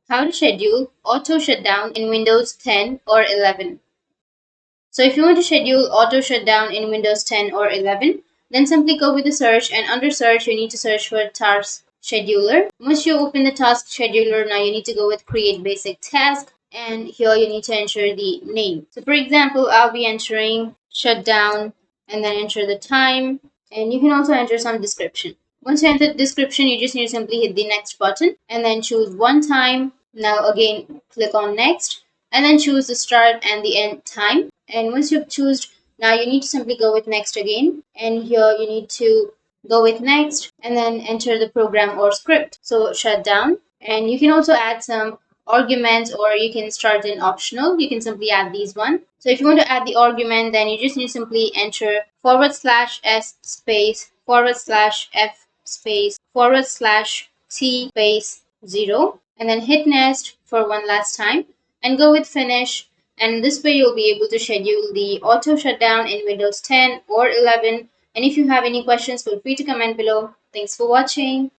How to schedule auto shutdown in Windows 10 or 11. So if you want to schedule auto shutdown in Windows 10 or 11, then simply go with the search, and under search you need to search for task scheduler. Once you open the task scheduler, now you need to go with create basic task, and here you need to enter the name. So for example, I'll be entering shutdown and then enter the time, and you can also enter some description. Once you enter the description, you just need to simply hit the next button and then choose one time. Now again click on next and then choose the start and the end time. And once you've chosen, now you need to simply go with next again, and here you need to go with next and then enter the program or script. So shut down, and you can also add some arguments, or you can start in optional. You can simply add these one. So if you want to add the argument, then you just need to simply enter /s space /f space /t space 0 and then hit next for one last time and go with finish, and this way you'll be able to schedule the auto shutdown in Windows 10 or 11. And if you have any questions, feel free to comment below. Thanks for watching.